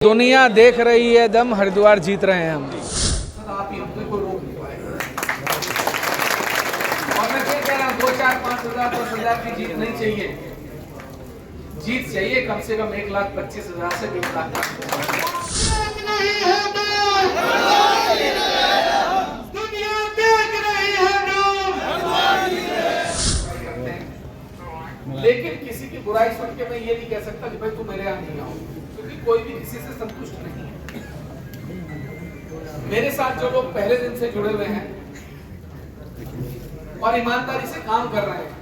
दुनिया देख रही है दम, हरिद्वार जीत रहे हैं हम। आप इनको को रोक नहीं पाएंगे। और मैं फिर कह रहा हूँ 2, 4, 5 हजार 10 हजार की जीत नहीं चाहिए, जीत चाहिए कम से कम 1,25,000 से 1 लाख। लेकिन किसी की बुराई सुन के मैं ये नहीं कह सकता कि भाई तू मेरे यहाँ नहीं आओ, क्योंकि कोई भी किसी से संतुष्ट नहीं है। मेरे साथ जो लोग पहले दिन से जुड़े हुए हैं और ईमानदारी से काम कर रहे हैं,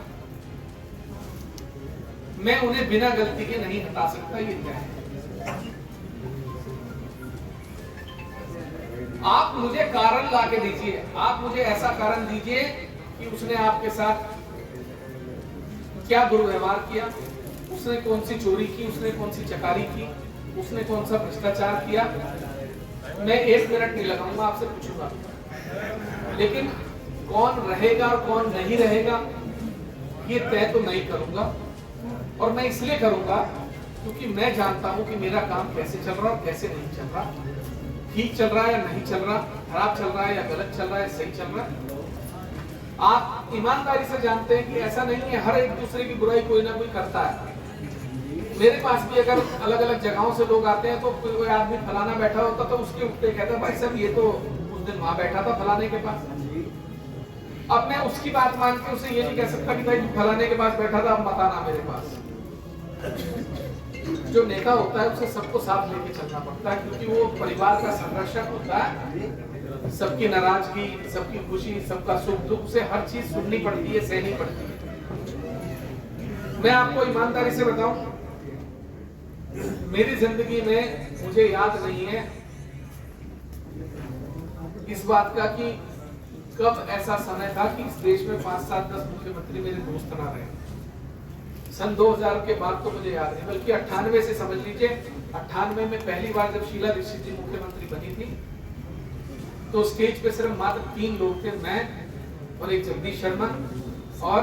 मैं उन्हें बिना गलती के नहीं हटा सकता। ये क्या है? आप मुझे कारण ला के दीजिए, आप मुझे ऐसा कारण दीजिए कि उसने आपके साथ क्या दुर्व्यवहार किया, उसने कौन सी चोरी की, उसने कौन सी चकारी की, उसने कौन सा भ्रष्टाचार किया। मैं 1 मिनट नहीं लगाऊंगा, आपसे पूछूंगा। लेकिन कौन रहेगा और कौन नहीं रहेगा ये तय तो नहीं करूंगा। और मैं इसलिए करूंगा क्योंकि मैं जानता हूं कि मेरा काम कैसे चल रहा और कैसे नहीं चल रहा, ठीक चल रहा है या नहीं चल रहा, खराब चल रहा है या गलत चल रहा है, सही चल रहा है। आप ईमानदारी से जानते हैं कि ऐसा नहीं है, हर एक दूसरे की बुराई कोई ना कोई करता है। मेरे पास भी अगर अलग अलग जगहों से लोग आते हैं तो कोई आदमी फलाना बैठा होता तो उसके उठते कहता है भाई साहब ये तो उस दिन वहां बैठा था फलाने के पास। अब मैं उसकी बात मान के उसे ये नहीं कह सकता कि भाई फलाने के पास बैठा था, अब मत आना मेरे पास। जो नेता होता है उसे सबको साथ लेके चलना पड़ता है, क्योंकि वो परिवार का संरक्षक होता है। सबकी नाराजगी, सबकी खुशी, सबका सुख दुख से हर चीज सुननी पड़ती है, सहनी पड़ती है। मैं आपको ईमानदारी से बताऊं, मेरी जिंदगी में मुझे याद नहीं है इस बात का कि कब ऐसा समय था कि इस देश में 5, 7, 10 मुख्यमंत्री मेरे दोस्त ना रहे। सन 2000 के बाद तो मुझे याद नहीं, बल्कि 98 से समझ लीजिए। 98 में पहली बार जब शीला दीक्षित जी मुख्यमंत्री बनी थी तो स्टेज पे सिर्फ मात्र 3 लोग थे, मैं और एक जगदीश शर्मा और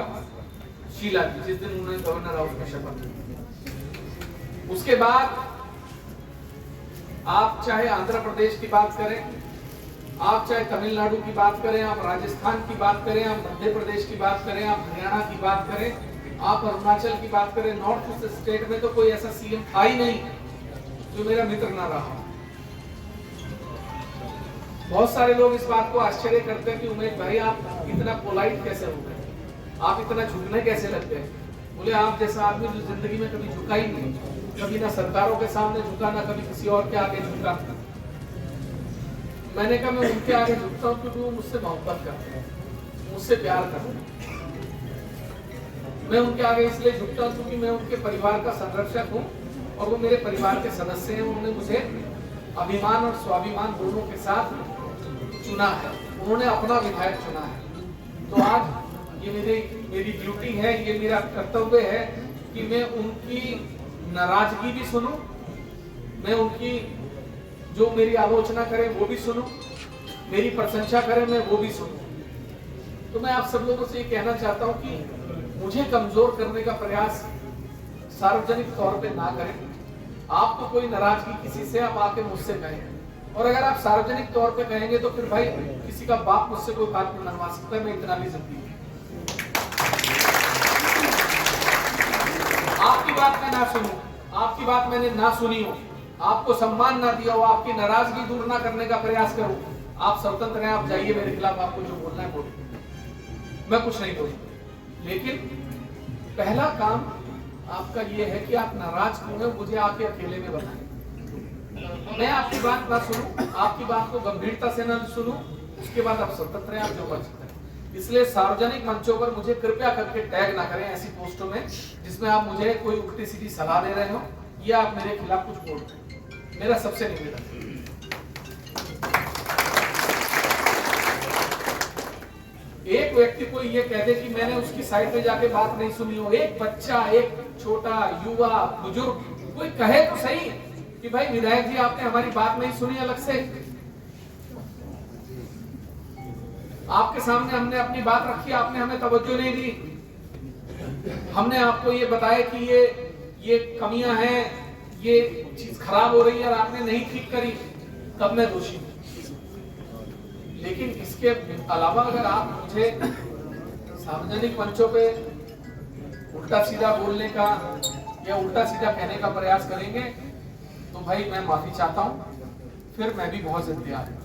शीला जी, जिस दिन उन्होंने गवर्नर हाउस में शपथ ली। उसके बाद आप चाहे आंध्र प्रदेश की बात करें, आप चाहे तमिलनाडु की बात करें, आप राजस्थान की बात करें, आप मध्य प्रदेश की बात करें, आप हरियाणा की बात करें, आप अरुणाचल की बात करें, नॉर्थ ईस्ट स्टेट में तो कोई ऐसा सीएम था ही नहीं जो मेरा मित्र ना रहा। बहुत सारे लोग इस बात को आश्चर्य करते हैं कि उमेश भाई आप इतना पोलाइट कैसे हो गए, आप इतना झुकने कैसे लग गए। बोले आप जैसा आदमी जो जिंदगी में कभी झुका ही नहीं, कभी ना सरकारों के सामने झुका, ना कभी किसी और के आगे झुका। मैंने कहा मैं उनके आगे झुकता हूँ क्योंकि वो मुझसे मोहब्बत करते हैं, मुझसे प्यार करते हैं। मैं उनके आगे इसलिए झुकता हूँ क्योंकि मैं उनके परिवार का संरक्षक हूँ और वो मेरे परिवार के सदस्य हैं। उन्होंने मुझे अभिमान और स्वाभिमान दोनों के साथ चुना है, उन्होंने अपना विधायक चुना है। तो आज ये मेरी ड्यूटी है, ये मेरा कर्तव्य है कि मैं उनकी नाराजगी भी सुनूं, मैं उनकी जो मेरी आलोचना करें वो भी सुनूं, मेरी प्रशंसा करें मैं वो भी सुनूं। तो मैं आप सब लोगों से ये कहना चाहता हूं कि मुझे कमजोर करने का प्रयास सार्वजनिक तौर पे ना करें। आपको कोई नाराजगी किसी से, आप आके मुझसे कहें, और अगर आप सार्वजनिक तौर पे कहेंगे तो फिर भाई किसी का बाप मुझसे कोई बात नहीं मनवा सकता है, मैं इतना भी जिद्दी हूं। आपकी बात मैं ना सुनूं, आपकी बात मैंने ना सुनी हो, आपको सम्मान ना दिया हो, आपकी नाराजगी दूर ना करने का प्रयास करूं, आप स्वतंत्र हैं, आप जाइए मेरे खिलाफ आपको जो बोलना है बोलिए, मैं कुछ नहीं बोलूंगा। लेकिन पहला काम आपका ये है कि आप नाराज क्यों हैं मुझे आके अकेले में बताएं। मैं आपकी बात ना सुनूं, आपकी बात को गंभीरता से ना सुनूं, उसके बाद आप स्वतंत्र हैं, आप जो कर सकते हैं। इसलिए सार्वजनिक मंचों पर मुझे कृपया करके टैग ना करें ऐसी पोस्टों में जिसमें आप मुझे कोई उल्टी सीधी सलाह दे रहे हो या आप मेरे खिलाफ कुछ बोल रहे हैं। मेरा सबसे निवेदन है। एक व्यक्ति को ये कह दे कि मैंने उसकी साइड पे जाके बात नहीं सुनी हो, एक बच्चा, एक छोटा युवा, बुजुर्ग कोई कहे तो सही कि भाई विधायक जी आपने हमारी बात नहीं सुनी अलग से, आपके सामने हमने अपनी बात रखी, आपने हमें तवज्जो नहीं दी, हमने आपको ये बताया कि ये कमियां हैं, ये चीज खराब हो रही है और आपने नहीं ठीक करी, तब मैं दोषी हूं। लेकिन इसके अलावा अगर आप मुझे सार्वजनिक मंचों पे उल्टा सीधा बोलने का या उल्टा सीधा कहने का प्रयास करेंगे तो भाई मैं माफी चाहता हूं, फिर मैं भी बहुत जिम्मेदार हूं।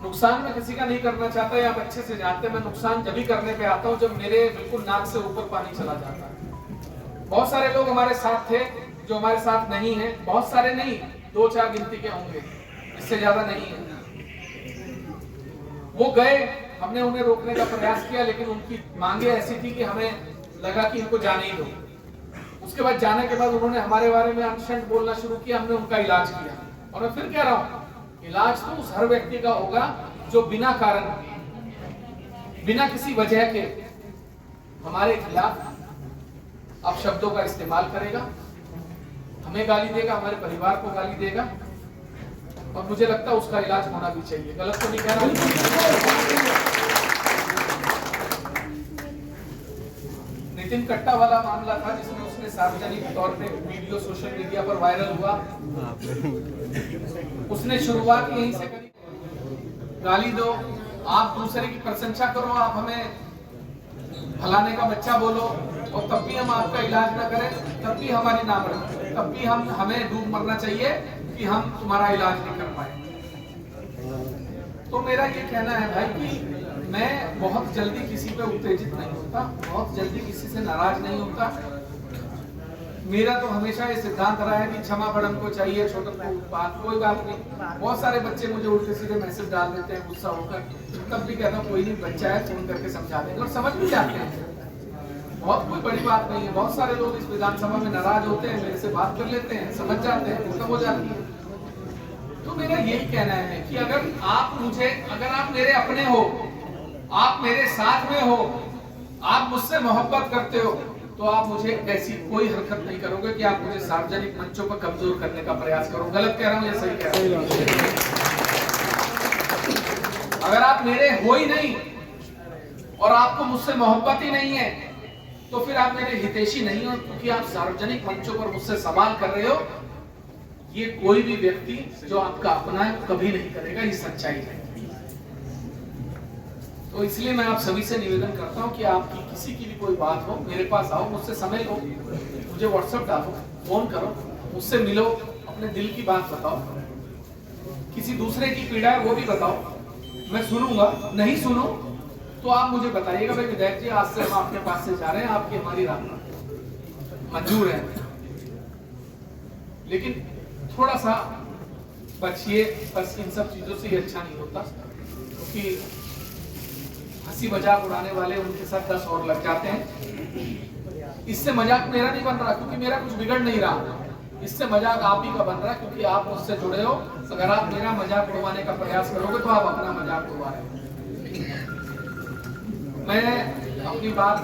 नुकसान मैं किसी का नहीं करना चाहता, या आप अच्छे से जानते हैं मैं नुकसान जब भी करने पे आता हूं जब मेरे बिल्कुल नाक से ऊपर पानी चला जाता है। बहुत सारे लोग हमारे साथ थे जो हमारे साथ नहीं है, बहुत सारे नहीं, 2-4 गिनती के होंगे, इससे ज्यादा नहीं है। वो गए, हमने उन्हें रोकने का प्रयास किया, लेकिन उनकी मांगे ऐसी थी कि हमें लगा कि इनको जाने ही दो। उसके बाद जाने के बाद उन्होंने हमारे बारे में अनशंत बोलना शुरू किया, हमने उनका इलाज किया। और मैं फिर कह रहा हूं, इलाज तो उस हर व्यक्ति का होगा जो बिना कारण, बिना किसी वजह के हमारे खिलाफ अपशब्दों का इस्तेमाल करेगा, हमें गाली देगा, हमारे परिवार को गाली देगा, और मुझे लगता है उसका इलाज होना भी चाहिए। गलत तो नहीं कह रहा। नितिन कट्टा वाला मामला था जिसमें उसने सार्वजनिक तौर पे वीडियो सोशल मीडिया पर वायरल हुआ, उसने शुरुआत यहीं से करी, गाली दो, आप दूसरे की प्रशंसा करो, आप हमें फलाने का बच्चा बोलो, और तब भी हम आपका इलाज ना करें, तब भी हमारी नाम रखें, तब भी हमें डूब मरना चाहिए कि हम तुम्हारा इलाज नहीं कर पाए। तो मेरा ये कहना है भाई कि मैं बहुत जल्दी किसी पे उत्तेजित नहीं होता, बहुत जल्दी किसी से नाराज नहीं होता। मेरा तो हमेशा ये सिद्धांत रहा है कि क्षमा बड़न को चाहिए, छोटे को बात, कोई बात नहीं। बहुत सारे बच्चे मुझे उल्टे सीधे मैसेज डाल देते हैं गुस्सा होकर, तब भी कहता हूँ कोई नहीं, बच्चा है, फोन करके समझा देंगे, और समझ भी जाते हैं, बहुत कोई बड़ी बात नहीं है। बहुत सारे लोग इस विधानसभा में नाराज होते हैं, मेरे से बात कर लेते हैं, समझ जाते हैं, खत्म हो जाती है। तो मेरा यही कहना है कि अगर आप मेरे अपने हो, आप मेरे साथ में हो, आप मुझसे मोहब्बत करते हो, तो आप मुझे ऐसी कोई हरकत नहीं करोगे कि आप मुझे सार्वजनिक मंचों पर कमजोर करने का प्रयास करो। गलत कह रहा हूं या सही कह रहा हूं? अगर आप मेरे हो ही नहीं और आपको मुझसे मोहब्बत ही नहीं है, तो फिर आप मेरे हितैषी नहीं हो, क्योंकि आप सार्वजनिक मंचों पर मुझसे सवाल कर रहे हो। ये कोई भी व्यक्ति जो आपका अपना है कभी नहीं करेगा, ये सच्चाई है। तो इसलिए मैं आप सभी से निवेदन करता हूं कि आपकी किसी की भी कोई बात हो, मेरे पास आओ, मुझसे समय लो, मुझे व्हाट्सएप डालो, फोन करो, मुझसे मिलो, अपने दिल की बात बताओ, किसी दूसरे की पीड़ा है वो भी बताओ, मैं सुनूंगा। नहीं सुनो तो आप मुझे बताइएगा, भाई विधायक जी आज से हम आपके पास से जा रहे हैं, आपकी हमारी रात मंजूर है, लेकिन थोड़ा सा बचिए, बस इन सब चीजों से अच्छा नहीं होता, क्योंकि हंसी मजाक उड़ाने वाले उनके साथ 10 और लग जाते हैं। इससे मजाक मेरा नहीं बन रहा, क्योंकि मेरा कुछ बिगड़ नहीं रहा, इससे मजाक आप ही का बन रहा है, क्योंकि आप मुझसे जुड़े हो। अगर आप मेरा मजाक उड़वाने का प्रयास करोगे तो आप अपना मजाक उड़वा रहे हो। मैं अपनी बात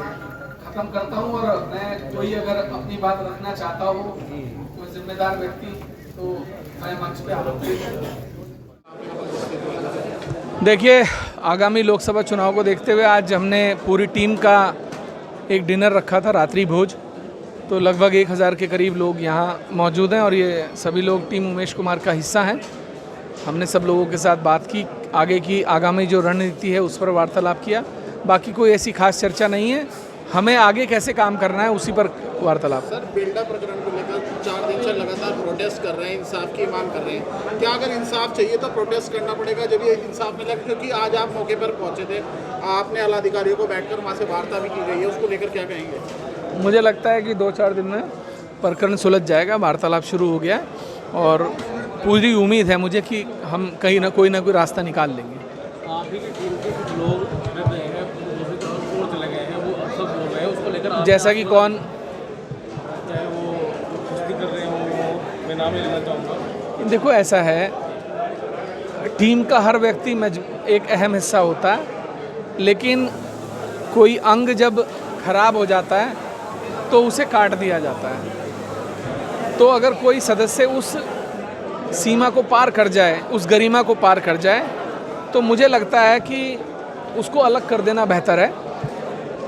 खत्म करता हूं, और मैं कोई अगर अपनी बात रखना चाहता हो, कोई जिम्मेदार व्यक्ति, तो मैं मंच पे आऊंगा। देखिए, आगामी लोकसभा चुनाव को देखते हुए आज हमने पूरी टीम का एक डिनर रखा था, रात्रि भोज। तो लगभग 1000 के करीब लोग यहाँ मौजूद हैं, और ये सभी लोग टीम उमेश कुमार का हिस्सा हैं। हमने सब लोगों के साथ बात की, आगे की आगामी जो रणनीति है उस पर वार्तालाप किया। बाकी कोई ऐसी खास चर्चा नहीं है, हमें आगे कैसे काम करना है उसी पर वार्तालाप। सर, बिल्डा प्रकरण को लेकर 4 दिन से लगातार प्रोटेस्ट कर रहे हैं, इंसाफ की मांग कर रहे हैं। क्या अगर इंसाफ चाहिए तो प्रोटेस्ट करना पड़ेगा जब ये इंसाफ मिलेगा? क्योंकि आज आप मौके पर पहुंचे थे, आपने आला अधिकारियों को बैठकर वहाँ से वार्ता भी की गई है, उसको लेकर क्या कहेंगे? मुझे लगता है कि 2-4 दिन में प्रकरण सुलझ जाएगा, वार्तालाप शुरू हो गया है, और पूरी उम्मीद है मुझे कि हम कहीं ना कोई रास्ता निकाल लेंगे। आप ही की टीम के कुछ लोग दूसरी तरफ और चले गए हैं, वो सब बोल रहे हैं, उसको लेकर जैसा कि कौन, चाहे वो कुश्ती कर रहे हो, मैं नाम ही लेना चाहूँगा। देखो ऐसा है, टीम का हर व्यक्ति एक अहम हिस्सा होता है, लेकिन कोई अंग जब खराब हो जाता है तो उसे काट दिया जाता है। तो अगर कोई सदस्य उस सीमा को पार कर जाए, उस गरिमा को पार कर जाए, तो मुझे लगता है कि उसको अलग कर देना बेहतर है।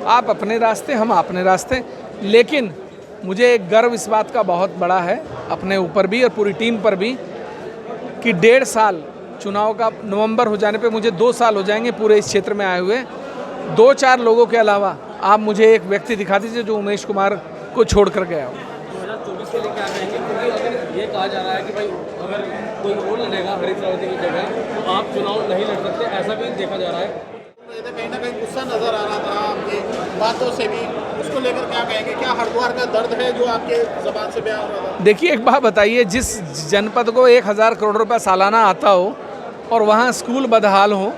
आप अपने रास्ते, हम अपने रास्ते, लेकिन मुझे एक गर्व इस बात का बहुत बड़ा है अपने ऊपर भी और पूरी टीम पर भी कि 1.5 साल चुनाव का नवंबर हो जाने पे मुझे 2 साल हो जाएंगे पूरे इस क्षेत्र में आए हुए। 2-4 लोगों के अलावा आप मुझे एक व्यक्ति दिखा दीजिए जो उमेश कुमार को छोड़ कर गया हो। 2024 के लिए क्या कहेंगे, क्योंकि अगर ये कहा जा रहा है कि भाई अगर कोई और लड़ेगा हरीश रावत की जगह तो आप चुनाव नहीं लड़ सकते, ऐसा भी देखा जा रहा है। कहीं ना कहीं गुस्सा नजर आ रहा था आपकी बातों से भी, उसको लेकर क्या कहेंगे? क्या हरिद्वार का दर्द है जो आपके जबान से बयान हो रहा था? देखिए एक बात बताइए, जिस जनपद को 1000 करोड़ रुपया सालाना आता हो और वहाँ स्कूल बदहाल हो,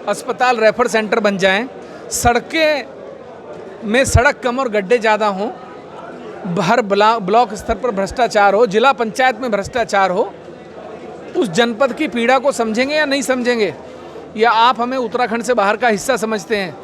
अस्पताल रेफर सेंटर बन जाएं, सड़कें में सड़क कम और गड्ढे ज़्यादा हों, हर ब्लॉक स्तर पर भ्रष्टाचार हो, जिला पंचायत में भ्रष्टाचार हो, उस जनपद की पीड़ा को समझेंगे या नहीं समझेंगे? या आप हमें उत्तराखंड से बाहर का हिस्सा समझते हैं?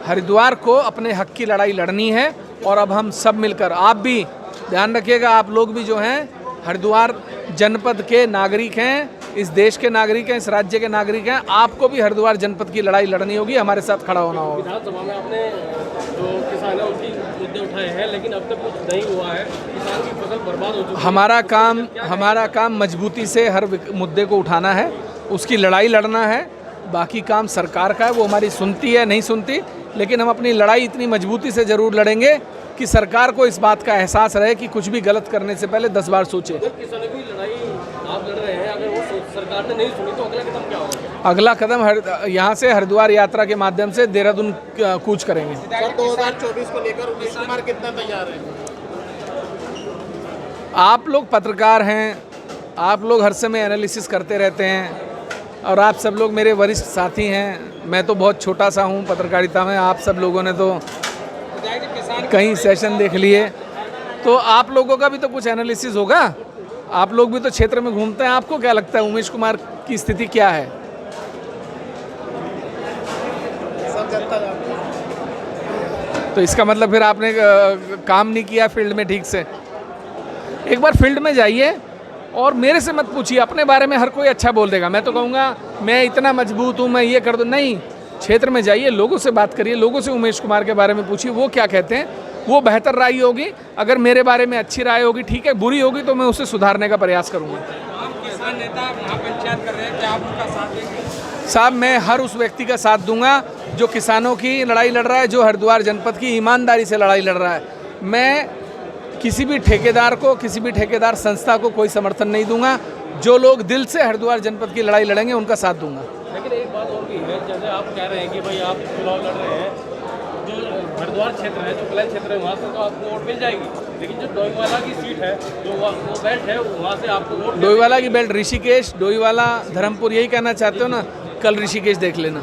हरिद्वार को अपने हक की लड़ाई लड़नी है और अब हम सब मिलकर, आप भी ध्यान रखिएगा, आप लोग भी जो हैं हरिद्वार जनपद के नागरिक हैं, इस देश के नागरिक हैं, इस राज्य के नागरिक हैं, आपको भी हरिद्वार जनपद की लड़ाई लड़नी होगी, हमारे साथ खड़ा होना होगा। विधानसभा में आपने जो किसान है उसकी मुद्दे उठाए हैं, लेकिन अब तक कुछ नहीं हुआ है, किसान की फसल बर्बाद हो चुकी है। हमारा काम मजबूती से हर मुद्दे को उठाना है, उसकी लड़ाई लड़ना है। बाकी काम सरकार का है, वो हमारी सुनती है नहीं सुनती, लेकिन हम अपनी लड़ाई इतनी मजबूती से ज़रूर लड़ेंगे कि सरकार को इस बात का एहसास रहे कि कुछ भी गलत करने से पहले 10 बार सोचे। किसानों की लड़ाई आप लड़ रहे हैं, अगर वो सरकार ने नहीं सुनी तो अगला कदम क्या होगा? अगला कदम यहाँ से हरिद्वार यात्रा के माध्यम से देहरादून कूच करेंगे। सर 2024 को लेकर उमेश कुमार कितना तैयार है? आप लोग पत्रकार हैं, आप लोग हर समय एनालिसिस करते रहते हैं और आप सब लोग मेरे वरिष्ठ साथी हैं। मैं तो बहुत छोटा सा हूँ पत्रकारिता में, आप सब लोगों ने तो कई सेशन देख लिए, तो आप लोगों का भी तो कुछ एनालिसिस होगा। आप लोग भी तो क्षेत्र में घूमते हैं, आपको क्या लगता है उमेश कुमार की स्थिति क्या है? सब जनता जानती है। तो इसका मतलब फिर आपने काम नहीं किया फील्ड में ठीक से। एक बार फील्ड में जाइए और मेरे से मत पूछिए, अपने बारे में हर कोई अच्छा बोल देगा, मैं तो कहूँगा मैं इतना मजबूत हूँ, मैं ये कर दूँ। नहीं, क्षेत्र में जाइए, लोगों से बात करिए, लोगों से उमेश कुमार के बारे में पूछिए वो क्या कहते हैं, वो बेहतर राय होगी। अगर मेरे बारे में अच्छी राय होगी ठीक है, बुरी होगी तो मैं उसे सुधारने का प्रयास करूँगा। किसान नेता महापंचायत कर रहे हैं, क्या आप उनका साथ देंगे? साहब मैं हर उस व्यक्ति का साथ दूंगा जो किसानों की लड़ाई लड़ रहा है, जो हरिद्वार जनपद की ईमानदारी से लड़ाई लड़ रहा है। मैं किसी भी ठेकेदार को, किसी भी ठेकेदार संस्था को कोई समर्थन नहीं दूंगा। जो लोग दिल से हरिद्वार जनपद की लड़ाई लड़ेंगे उनका साथ दूंगा। लेकिन एक बात और भी है, जैसे आप कह रहे हैं कि भाई आप चुनाव लड़ रहे हैं, जो हरिद्वार क्षेत्र है, जो प्लेन क्षेत्र है, वहाँ से तो आपको वोट मिल जाएगी, लेकिन जो डोईवाला की सीट है, जो वो बेल्ट है, वहाँ से आपको वोट। डोईवाला की बेल्ट ऋषिकेश, डोईवाला, धर्मपुर, यही कहना चाहते हो ना? कल ऋषिकेश देख लेना।